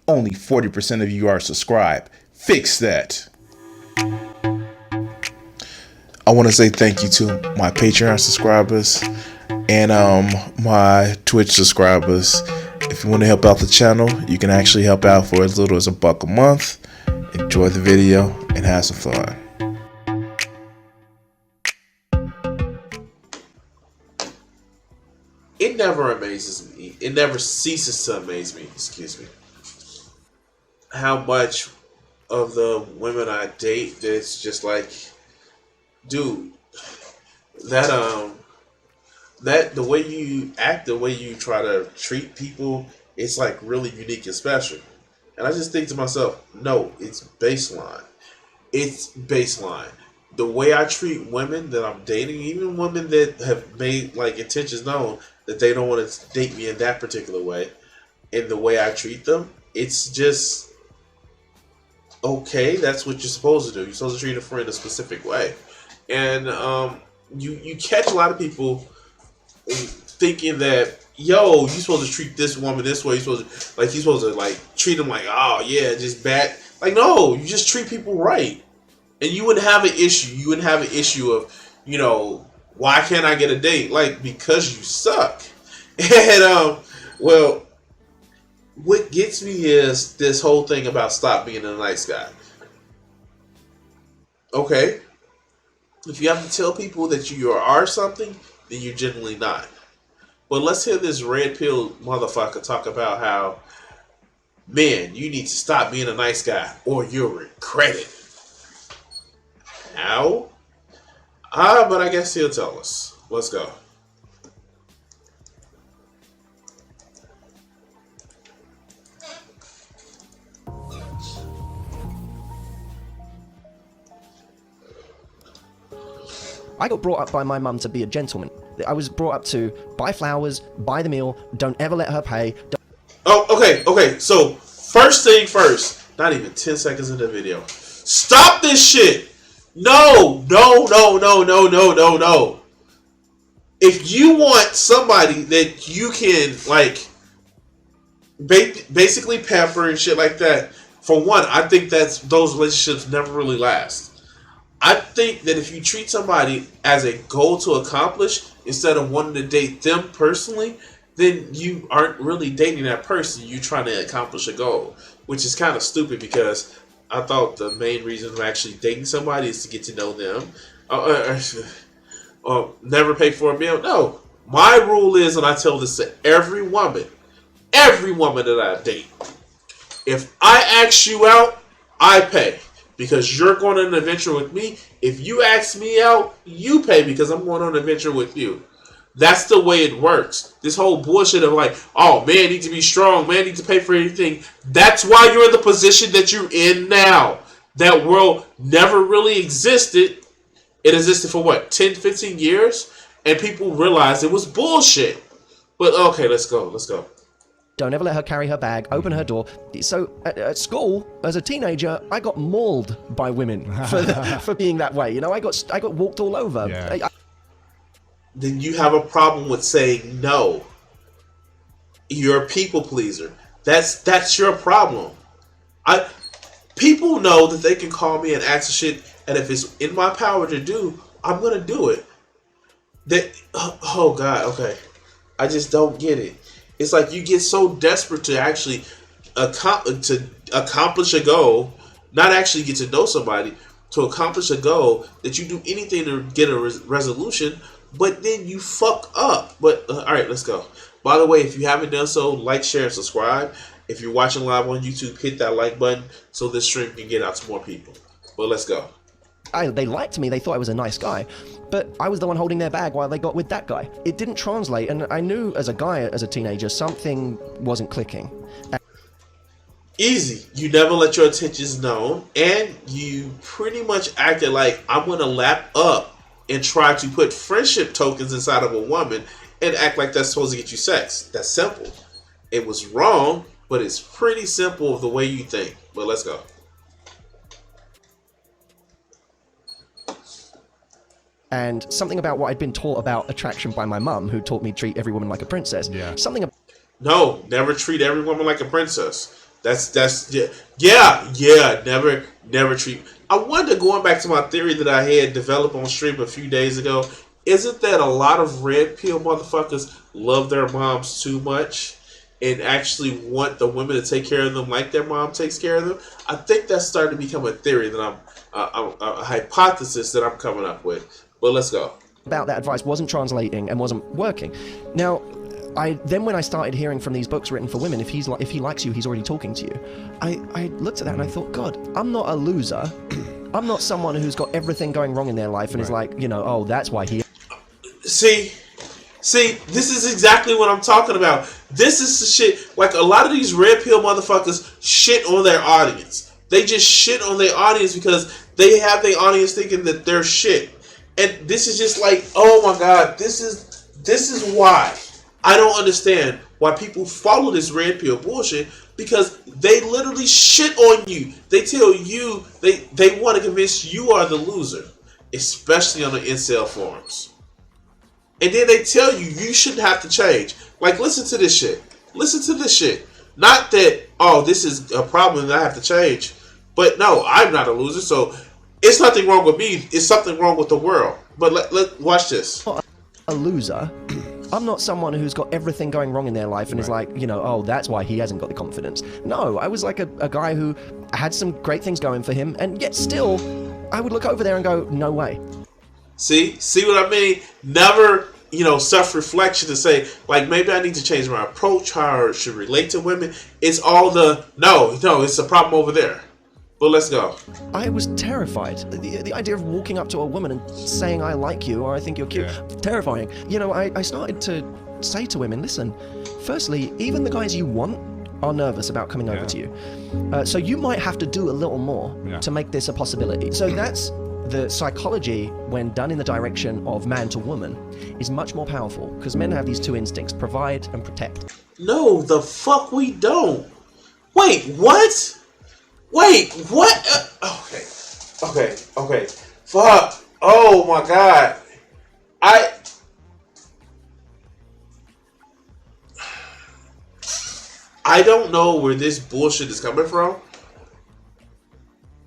Only 40% of you are subscribed. Fix that. I want to say thank you to my Patreon subscribers and my Twitch subscribers. If you want to help out the channel, you can actually help out for as little as $1 a month. Enjoy the video and have some fun. It never amazes me. It never ceases to amaze me, excuse me, how much of the women I date that's just like, dude, that the way you act, the way you try to treat people, it's like really unique and special. And I just think to myself, no, it's baseline. It's baseline. The way I treat women that I'm dating, even women that have made like intentions known that they don't want to date me in that particular way, and the way I treat them, it's just okay. That's what you're supposed to do. You're supposed to treat a friend a specific way. And you catch a lot of people thinking that, yo, you're supposed to treat this woman this way. You're supposed to like treat them like, oh yeah, just bad. Like, no, you just treat people right, and you wouldn't have an issue. You wouldn't have an issue of, you know, why can't I get a date? Like, because you suck. And well, what gets me is this whole thing about stop being a nice guy. Okay. If you have to tell people that you are something, then you're generally not. But let's hear this red pill motherfucker talk about how, man, you need to stop being a nice guy or you'll regret it. How? But I guess he'll tell us. Let's go. I got brought up by my mum to be a gentleman. I was brought up to buy flowers, buy the meal, don't ever let her pay. Oh, okay. So, first thing first, not even 10 seconds in the video. Stop this shit! No. If you want somebody that you can, like, basically pamper and shit like that, for one, I think those relationships never really last. I think that if you treat somebody as a goal to accomplish instead of wanting to date them personally, then you aren't really dating that person. You're trying to accomplish a goal, which is kind of stupid because I thought the main reason of actually dating somebody is to get to know them. Never pay for a meal. No. My rule is, and I tell this to every woman that I date, if I ask you out, I pay. Because you're going on an adventure with me. If you ask me out, you pay because I'm going on an adventure with you. That's the way it works. This whole bullshit of like, oh, man need to be strong, man need to pay for anything. That's why you're in the position that you're in now. That world never really existed. It existed for what, 10, 15 years? And people realized it was bullshit. But okay, let's go. Don't ever let her carry her bag, open her door. So at school, as a teenager, I got mauled by women for being that way. You know, I got walked all over. Yeah. Then you have a problem with saying no. You're a people pleaser. That's your problem. People know that they can call me and ask for shit, and if it's in my power to do, I'm gonna do it. Oh God, okay. I just don't get it. It's like you get so desperate to actually accomplish a goal, not actually get to know somebody, to accomplish a goal, that you do anything to get a resolution, but then you fuck up. But all right, let's go. By the way, if you haven't done so, like, share, and subscribe. If you're watching live on YouTube, hit that like button so this stream can get out to more people. But let's go. They liked me, they thought I was a nice guy, but I was the one holding their bag while they got with that guy. It didn't translate, and I knew as a guy, as a teenager, something wasn't clicking. Easy. You never let your intentions known, and you pretty much acted like, I'm going to lap up and try to put friendship tokens inside of a woman and act like that's supposed to get you sex. That's simple. It was wrong, but it's pretty simple of the way you think. But let's go. And something about what I'd been taught about attraction by my mum, who taught me to treat every woman like a princess. Yeah. Something. No, never treat every woman like a princess. That's yeah. Never treat. I wonder, going back to my theory that I had developed on stream a few days ago, isn't that a lot of red pill motherfuckers love their moms too much and actually want the women to take care of them like their mom takes care of them? I think that's starting to become a theory that I'm a hypothesis that I'm coming up with. But let's go. About that advice wasn't translating and wasn't working. Now, when I started hearing from these books written for women, if he likes you, he's already talking to you. I looked at that and I thought, God, I'm not a loser. I'm not someone who's got everything going wrong in their life and is like, oh, that's why he. See, this is exactly what I'm talking about. This is the shit. Like, a lot of these red pill motherfuckers shit on their audience. They just shit on their audience because they have their audience thinking that they're shit. And this is just like, oh my God, this is why I don't understand why people follow this red pill bullshit, because they literally shit on you. They tell you they want to convince you are the loser, especially on the incel forums. And then they tell you shouldn't have to change. Like, listen to this shit. Listen to this shit. Not that, oh, this is a problem and I have to change. But no, I'm not a loser, so it's nothing wrong with me. It's something wrong with the world. But let watch this. A loser. I'm not someone who's got everything going wrong in their life and is like, oh, that's why he hasn't got the confidence. No, I was like a guy who had some great things going for him, and yet still, I would look over there and go, no way. See what I mean? Never, self-reflection to say, like, maybe I need to change my approach, how I should relate to women. It's all no, it's a problem over there. But let's go. I was terrified. The idea of walking up to a woman and saying, I like you, or I think you're cute. Yeah. Terrifying. I started to say to women, listen, firstly, even the guys you want are nervous about coming over to you. So you might have to do a little more to make this a possibility. So that's the psychology, when done in the direction of man to woman, is much more powerful, because men have these two instincts, provide and protect. No, the fuck we don't. Wait, what? Wait, what? Okay. Fuck. Oh my God. I don't know where this bullshit is coming from.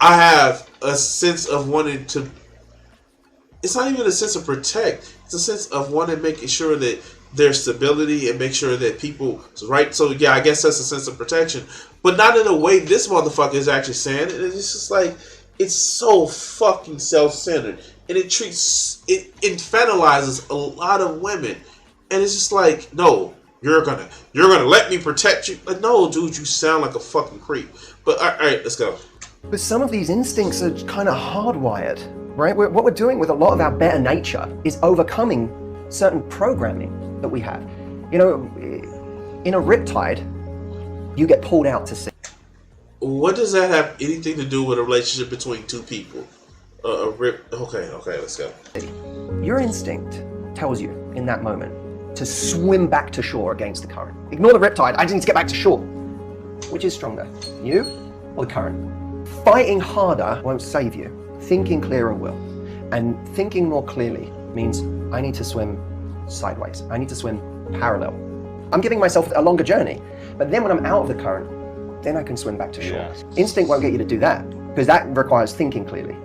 I have a sense of wanting to. It's not even a sense of protect. It's a sense of wanting, making sure that there's stability and make sure that people right. So yeah, I guess that's a sense of protection, but not in a way this motherfucker is actually saying it. It's just like, it's so fucking self-centered, and it infantilizes a lot of women, and it's just like, no, you're gonna let me protect you. Like, no, dude, you sound like a fucking creep. But all right, let's go. But some of these instincts are kind of hardwired, right? What we're doing with a lot of our better nature is overcoming certain programming that we have. In a riptide, you get pulled out to sea. What does that have anything to do with a relationship between two people? Okay, let's go. Your instinct tells you in that moment to swim back to shore against the current. Ignore the riptide. I just need to get back to shore. Which is stronger, you or the current? Fighting harder won't save you. Thinking clearer will. And thinking more clearly means I need to swim sideways. I need to swim parallel. I'm giving myself a longer journey, but then when I'm out of the current, then I can swim back to shore. Yeah. Instinct won't get you to do that, because that requires thinking clearly.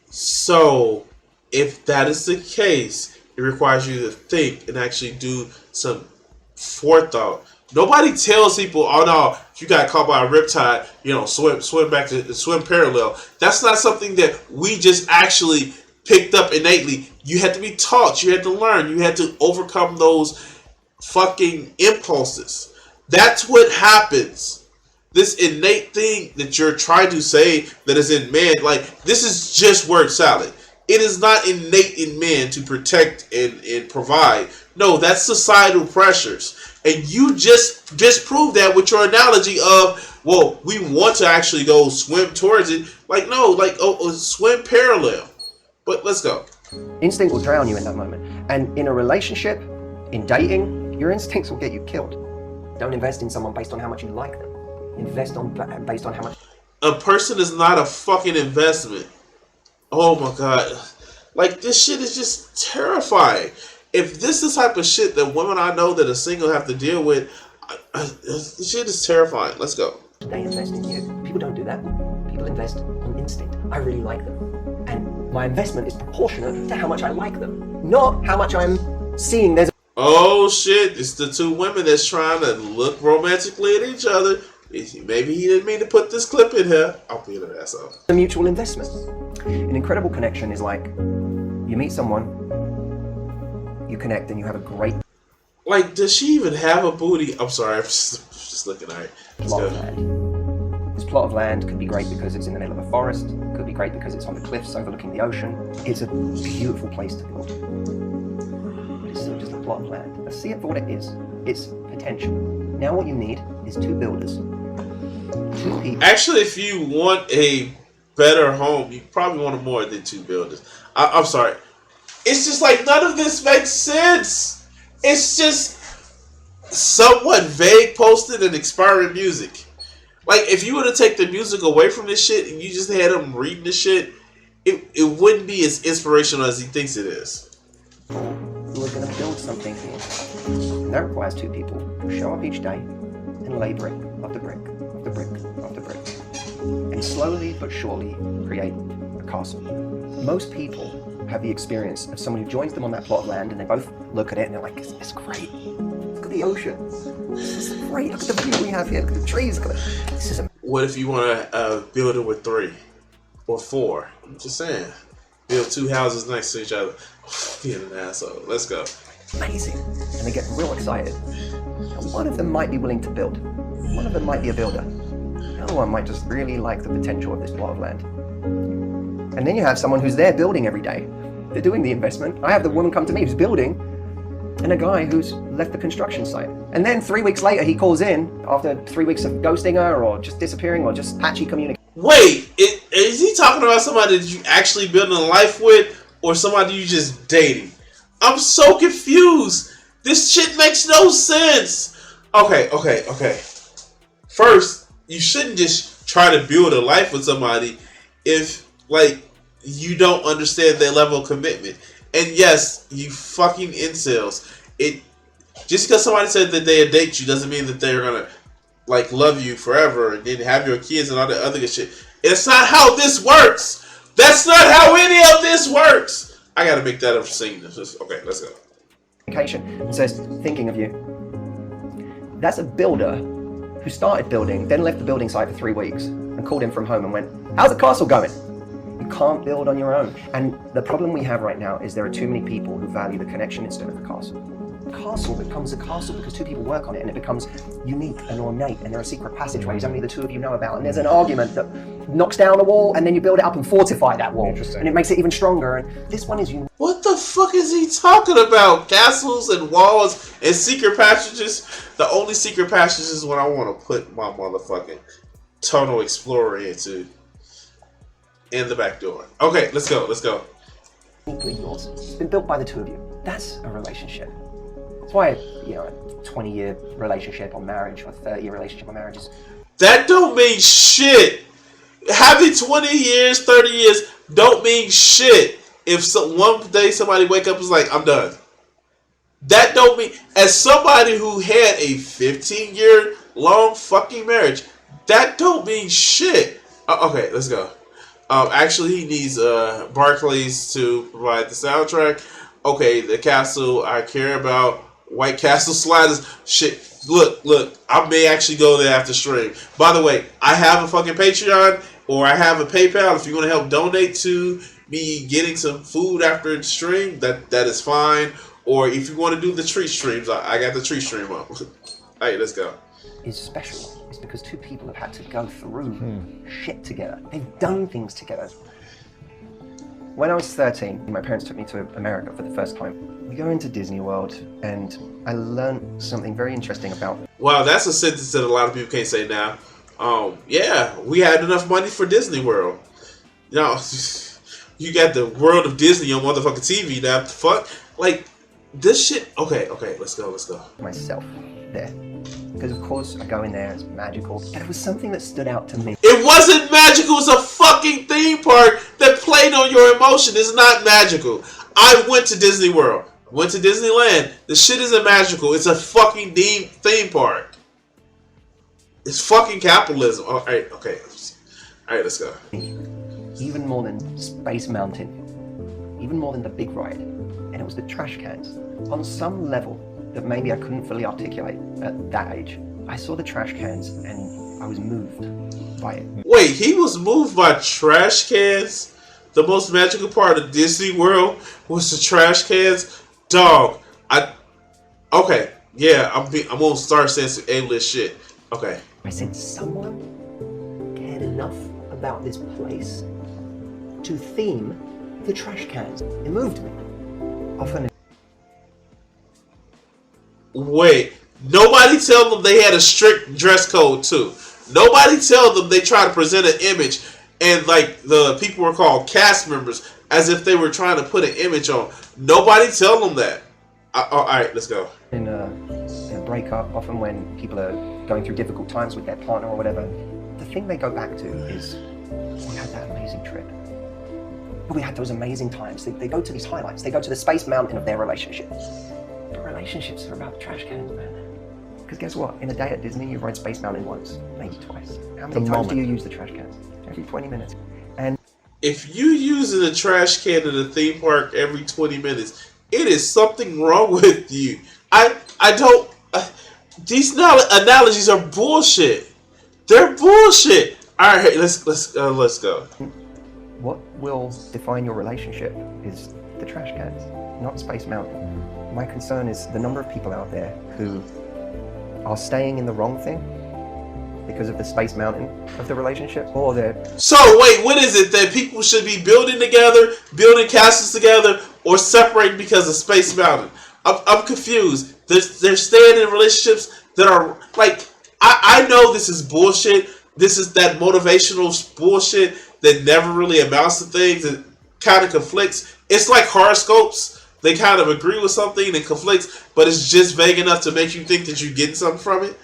So, if that is the case, it requires you to think and actually do some forethought. Nobody tells people, oh no, if you got caught by a riptide, swim parallel. That's not something that we just actually picked up innately. You had to be taught. You had to learn. You had to overcome those fucking impulses. That's what happens. This innate thing that you're trying to say that is in man, like, this is just word salad. It is not innate in man to protect and provide. No, that's societal pressures. And you just disproved that with your analogy of, well, we want to actually go swim towards it. Like, no, like, swim parallel. But let's go. Instinct will drown you in that moment. And in a relationship, in dating, your instincts will get you killed. Don't invest in someone based on how much you like them. Invest based on how much. A person is not a fucking investment. Oh my God. Like, this shit is just terrifying. If this is the type of shit that women I know that are single have to deal with, this shit is terrifying. Let's go. They invest in you. People don't do that. People invest on instinct. I really like them. And my investment is proportionate to how much I like them, not how much I'm seeing there's Oh shit, it's the two women that's trying to look romantically at each other. Maybe he didn't mean to put this clip in here. I'll beat an asshole. a mutual investment. An incredible connection is like you meet someone, you connect, and you have a great Like, does she even have a booty? I'm sorry, I'm just looking at her. Let's plot of go. land. This plot of land could be great because it's in the middle of a forest, could be great because it's on the cliffs overlooking the ocean. It's a beautiful place to build. But it's still just a plot of land. Let's see it for what it is. It's potential. Now what you need is two builders. Two people. Actually, if you want a better home, you probably want more than two builders. I'm sorry. It's just like none of this makes sense. It's just somewhat vague posted and expiring music. Like, if you were to take the music away from this shit and you just had him reading this shit, it wouldn't be as inspirational as he thinks it is. Who are going to build something here. And that requires two people who show up each day and lay brick after brick after brick after brick. And slowly but surely create a castle. Most people have the experience of someone who joins them on that plot of land and they both look at it and they're like, it's great. Look at the ocean. This is great. Look at the view we have here. Look at the trees. This is amazing. What if you want to build it with 3 or 4? I'm just saying. Build 2 houses next to each other. Being an asshole. Let's go. Amazing. And they get real excited. And one of them might be willing to build. One of them might be a builder. The other one might just really like the potential of this plot of land. And then you have someone who's there building every day. They're doing the investment. I have the woman come to me who's building, and a guy who's left the construction site. And then 3 weeks later, he calls in after 3 weeks of ghosting her, or just disappearing, or just patchy communication. Wait, is he talking about somebody that you actually building a life with, or somebody you just dating? I'm so confused. This shit makes no sense. Okay. First, you shouldn't just try to build a life with somebody if, like, you don't understand their level of commitment. And yes, you fucking incels. Just because somebody said that they'll date you doesn't mean that they're gonna, like, love you forever and then have your kids and all that other good shit. It's not how this works. That's not how any of this works. I gotta make that a scene. Okay, let's go. And says, thinking of you. That's a builder who started building, then left the building site for 3 weeks and called in from home and went, how's the castle going? You can't build on your own. And the problem we have right now is there are too many people who value the connection instead of the castle. The castle becomes a castle because two people work on it and it becomes unique and ornate, and there are secret passageways only the two of you know about, and there's an argument that knocks down a wall and then you build it up and fortify that wall. And it makes it even stronger, and this one is unique. What the fuck is he talking about? Castles and walls and secret passages? The only secret passage is what I want to put my motherfucking Total Explorer into. In the back door. Okay, let's go. Uniquely yours. It's been built by the two of you. That's a relationship. That's why, a 20-year relationship or marriage or 30-year relationship or marriage is... That don't mean shit. Having 20 years, 30 years don't mean shit. If one day somebody wake up and is like, I'm done. That don't mean... As somebody who had a 15-year long fucking marriage, that don't mean shit. Okay, let's go. Actually, he needs Barclays to provide the soundtrack. Okay, the castle I care about. White Castle Sliders. Shit, look. I may actually go there after stream. By the way, I have a fucking Patreon or I have a PayPal. If you want to help donate to me getting some food after the stream, that is fine. Or if you want to do the tree streams, I got the tree stream up. Alright, let's go. Is special. It's because two people have had to go through shit together. They've done things together. When I was 13, my parents took me to America for the first time. We go into Disney World, and I learned something very interesting about it. Wow, that's a sentence that a lot of people can't say now. Yeah, we had enough money for Disney World. You know, you got the world of Disney on motherfucking TV now. What the fuck? Like, this shit... Okay, let's go. Myself there. Because of course I go in there, it's magical. And it was something that stood out to me. It wasn't magical, it was a fucking theme park that played on your emotion. It's not magical. I went to Disney World. Went to Disneyland. The shit isn't magical. It's a fucking theme park. It's fucking capitalism. All right, okay. All right, let's go. Even more than Space Mountain, even more than the big ride, and it was the trash cans. On some level that maybe I couldn't fully articulate at that age, I saw the trash cans and I was moved by it. Wait, he was moved by trash cans? The most magical part of Disney World was the trash cans? Dog, okay, yeah, I'm gonna start saying some ableist shit. Okay. I said, someone cared enough about this place to theme the trash cans. It moved me. Often. Wait, nobody tell them they had a strict dress code too. Nobody tell them they try to present an image and like the people were called cast members as if they were trying to put an image on. Nobody tell them that. All right, let's go. In a breakup, often when people are going through difficult times with their partner or whatever, the thing they go back to is, we had that amazing trip. We had those amazing times. They go to these highlights. They go to the Space Mountain of their relationship. But relationships are about trash cans, man. Because guess what? In a day at Disney, you ride Space Mountain once, maybe twice. How many times do you use the trash cans? Every 20 minutes. And if you using a trash can in a theme park every 20 minutes, it is something wrong with you. I don't. These analogies are bullshit. They're bullshit. All right, let's go. What will define your relationship is the trash cans, not Space Mountain. My concern is the number of people out there who are staying in the wrong thing because of the Space Mountain of the relationship, or they're... So wait, what is it that people should be building together, building castles together, or separating because of Space Mountain? I'm confused. They're staying in relationships that are like, I know this is bullshit. This is that motivational bullshit that never really amounts to things. It kind of conflicts. It's like horoscopes. They kind of agree with something and it conflicts, but it's just vague enough to make you think that you're getting something from it.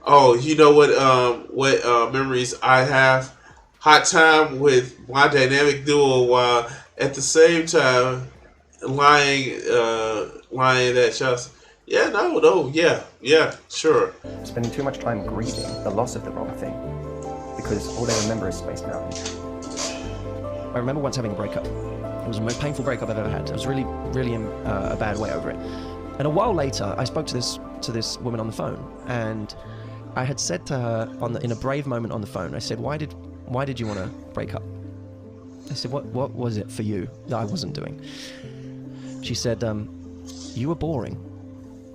Oh, you know what memories I have? Hot time with my dynamic duo while at the same time lying at Chelsea. Yeah, yeah, sure. Spending too much time grieving the loss of the wrong thing because all they remember is Space Mountain. I remember once having a breakup. It was the most painful breakup I've ever had. I was really in a bad way over it. And a while later, I spoke to this woman on the phone, and I had said to her in a brave moment on the phone, I said, "Why did you want to break up?" I said, "What was it for you that I wasn't doing?" She said, "You were boring."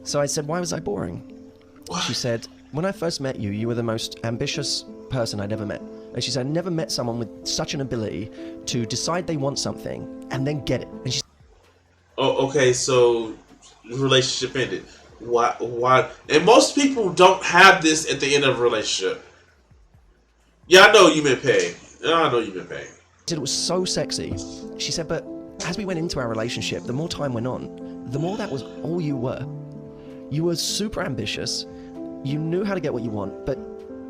So I said, "Why was I boring?" What? She said, "When I first met you, you were the most ambitious person I'd ever met." And she said, "I never met someone with such an ability to decide they want something and then get it." And she Oh, okay, so the relationship ended. Why? And most people don't have this at the end of a relationship. Yeah, I know you've been paying. said it was so sexy. She said, but as we went into our relationship, the more time went on, the more that was all you were. You were super ambitious. You knew how to get what you want, but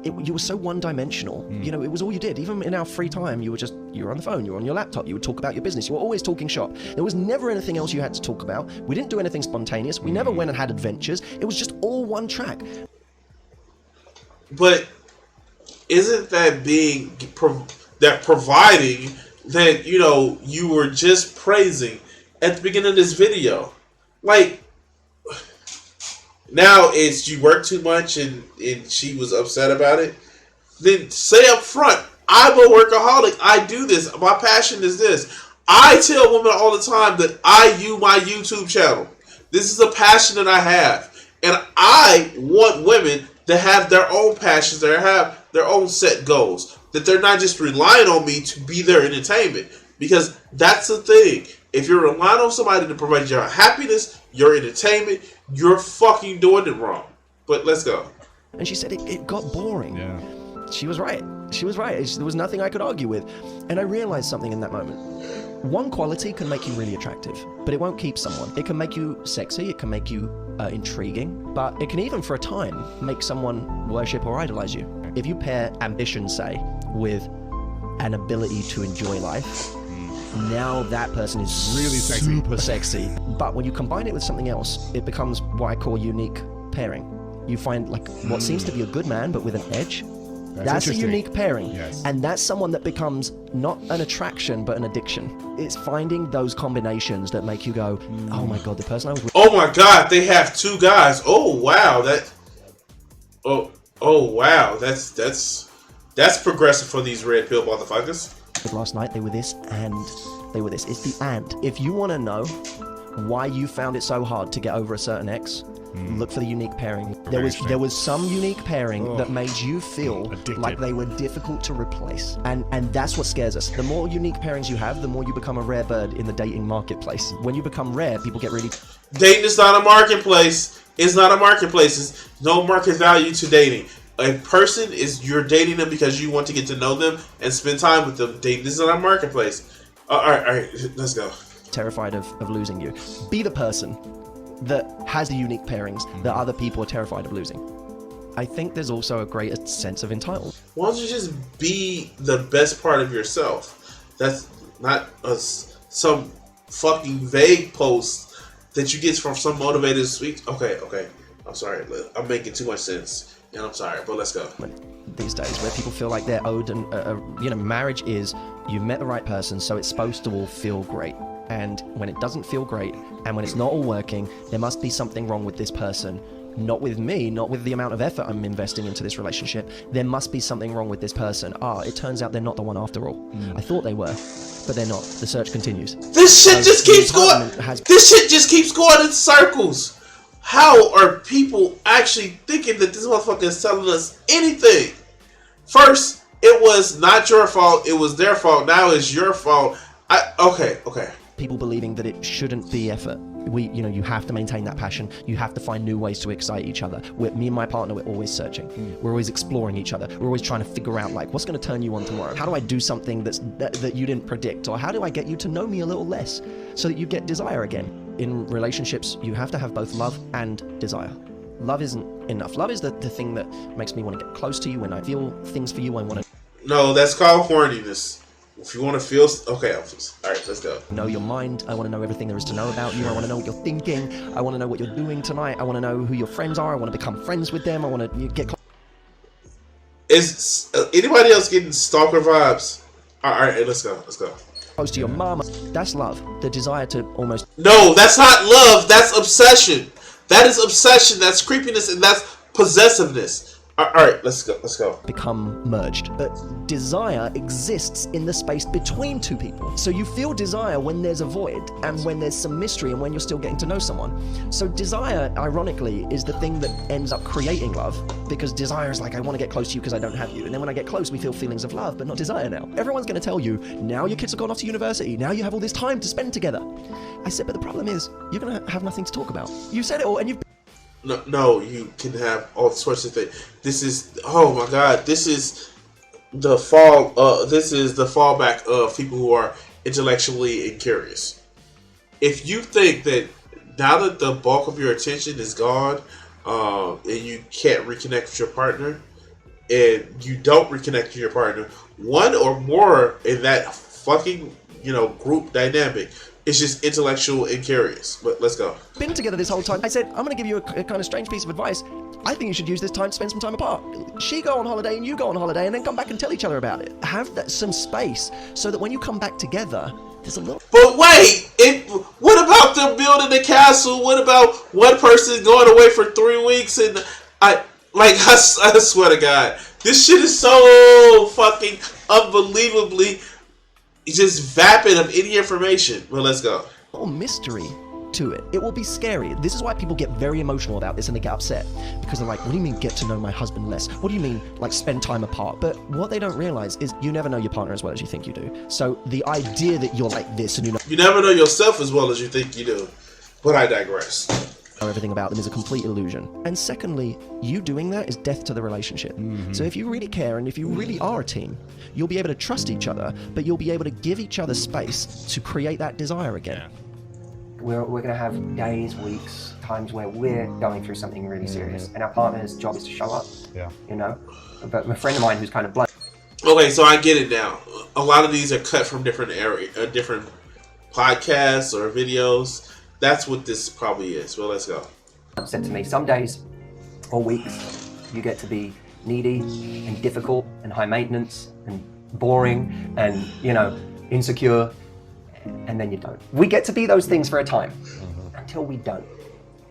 you were so one-dimensional. You know, it was all you did. Even in our free time, you were on the phone, you were on your laptop, you would talk about your business. You were always talking shop. There was never anything else you had to talk about. We didn't do anything spontaneous. We never went and had adventures. It was just all one track. But isn't that providing that, you know, you were just praising at the beginning of this video? Like, now it's you work too much and she was upset about it. Then say up front, I'm a workaholic. I do this. My passion is this. I tell women all the time that I use my YouTube channel. This is a passion that I have. And I want women to have their own passions, that have their own set goals. That they're not just relying on me to be their entertainment. Because that's the thing. If you're relying on somebody to provide your happiness, your entertainment, you're fucking doing it wrong. But let's go. And she said it got boring. Yeah. She was right. She was right. There was nothing I could argue with. And I realized something in that moment. One quality can make you really attractive, but it won't keep someone. It can make you sexy, it can make you intriguing, but it can even for a time make someone worship or idolize you. If you pair ambition, say, with an ability to enjoy life, now that person is Really sexy. super sexy. But when you combine it with something else, it becomes what I call unique pairing. You find like what seems to be a good man, but with an edge. That's a interesting. unique pairing. Yes. And that's someone that becomes not an attraction, but an addiction. It's finding those combinations that make you go, oh my God, the person I was with. Oh my God, they have 2 guys. Oh wow, oh wow, that's progressive for these red pill motherfuckers. Last night they were this and they were this. It's the and. If you want to know why you found it so hard to get over a certain ex, look for the unique pairing. There was some unique pairing that made you feel Addicted. like they were difficult to replace. And that's what scares us. The more unique pairings you have, the more you become a rare bird in the dating marketplace. When you become rare, people get really... Dating is not a marketplace. It's not a marketplace. There's no market value to dating. A person you're dating them because you want to get to know them and spend time with them. Dating is not a marketplace. All right, let's go. terrified of losing you. Be the person that has the unique pairings that other people are terrified of losing. I think there's also a greater sense of entitlement. Why don't you just be the best part of yourself? That's not some fucking vague post that you get from some motivated speech. Okay. I'm sorry. I'm making too much sense. And I'm sorry, but let's go. These days, where people feel like they're owed, marriage is you've met the right person, so it's supposed to all feel great. And when it doesn't feel great, and when it's not all working, there must be something wrong with this person. Not with me, not with the amount of effort I'm investing into this relationship. There must be something wrong with this person. It turns out they're not the one after all. I thought they were, but they're not. The search continues. This shit just keeps going. This shit just keeps going in circles. How are people actually thinking that this motherfucker is telling us anything? First, it was not your fault. It was their fault. Now it's your fault. Okay. People believing that it shouldn't be effort. You have to maintain that passion. You have to find new ways to excite each other. Me and my partner, we're always searching. We're always exploring each other. We're always trying to figure out, like, what's going to turn you on tomorrow? How do I do something that you didn't predict? Or how do I get you to know me a little less so that you get desire again? In relationships, you have to have both love and desire. Love isn't enough. Love is the thing that makes me want to get close to you. When I feel things for you, I want to... No, that's called horniness. If you want to feel... Okay, alright, let's go. Know your mind. I want to know everything there is to know about you. I want to know what you're thinking. I want to know what you're doing tonight. I want to know who your friends are. I want to become friends with them. I want to get... Is anybody else getting stalker vibes? Alright, let's go. Close to your mama. That's love. The desire to almost... No, that's not love. That's obsession. That is obsession. That's creepiness, and that's possessiveness. All right, let's go. become merged. But desire exists in the space between two people. So you feel desire when there's a void and when there's some mystery and when you're still getting to know someone. So desire, ironically, is the thing that ends up creating love, because desire is like, I want to get close to you because I don't have you. And then when I get close, we feel feelings of love, but not desire now. Everyone's going to tell you, now your kids have gone off to university, now you have all this time to spend together. I said, but the problem is, you're going to have nothing to talk about. You said it all, and you've... No, you can have all sorts of things. This is, oh my God, this is the fallback of people who are intellectually incurious. If you think that now that the bulk of your attention is gone, and you can't reconnect with your partner, and you don't reconnect with your partner, one or more in that fucking, group dynamic, it's just intellectual and curious. But let's go. Been together this whole time. I said, I'm going to give you a kind of strange piece of advice. I think you should use this time to spend some time apart. She go on holiday and you go on holiday and then come back and tell each other about it. Have some space so that when you come back together, there's a little... But wait, what about them building a castle? What about one person going away for 3 weeks? And I swear to God, this shit is so fucking unbelievably just vapid of any information. Well, let's go. mystery to it. It will be scary. This is why people get very emotional about this and they get upset, because they're like, what do you mean get to know my husband less? What do you mean like spend time apart? But what they don't realize is you never know your partner as well as you think you do. So the idea that you're like this and you never know yourself as well as you think you do. But I digress. Everything about them is a complete illusion. And secondly, you doing that is death to the relationship. So if you really care and if you really are a team, you'll be able to trust each other, but you'll be able to give each other space to create that desire again. We're going to have days, weeks, times where we're going through something really serious, and our partner's job is to show up. But a friend of mine who's kind of blunt. Okay, so I get it now. A lot of these are cut from different different podcasts or videos. That's what this probably is. Well, let's go. Said to me, some days or weeks. You get to be needy and difficult and high maintenance and boring and, you know, insecure, and then you don't. We get to be those things for a time until we don't.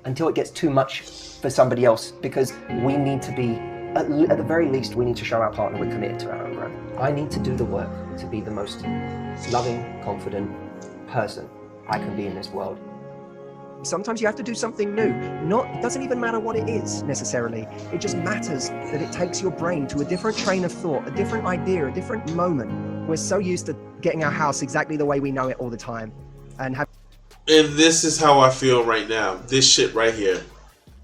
Until it gets too much for somebody else, because we need to be, at the very least, we need to show our partner we're committed to our own growth. I need to do the work to be the most loving, confident person I can be in this world. Sometimes you have to do something new. It doesn't even matter what it is necessarily. It just matters that it takes your brain to a different train of thought, a different idea, a different moment. We're so used to getting our house exactly the way we know it all the time. And this is how I feel right now. This shit right here.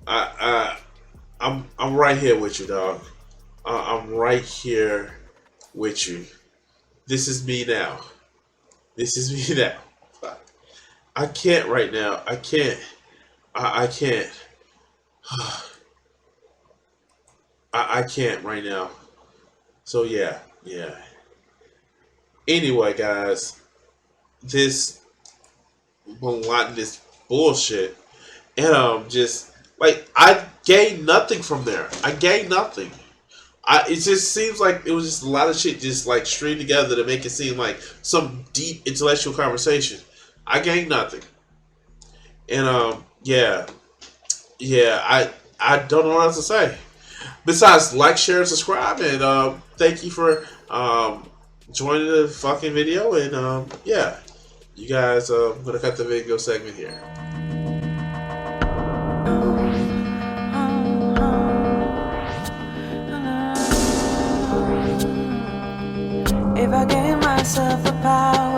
I'm right here with you, dog. I'm right here with you. This is me now. This is me now. I can't right now. I can't. I can't. I can't right now. So yeah. Anyway, guys, this bullshit, and just like I gained nothing from there. I gained nothing. It just seems like it was just a lot of shit just like stringed together to make it seem like some deep intellectual conversation. I gained nothing. And I don't know what else to say. Besides like, share, and subscribe, and thank you for joining the fucking video, and yeah. You guys, I'm gonna cut the video segment here. If I gave myself the power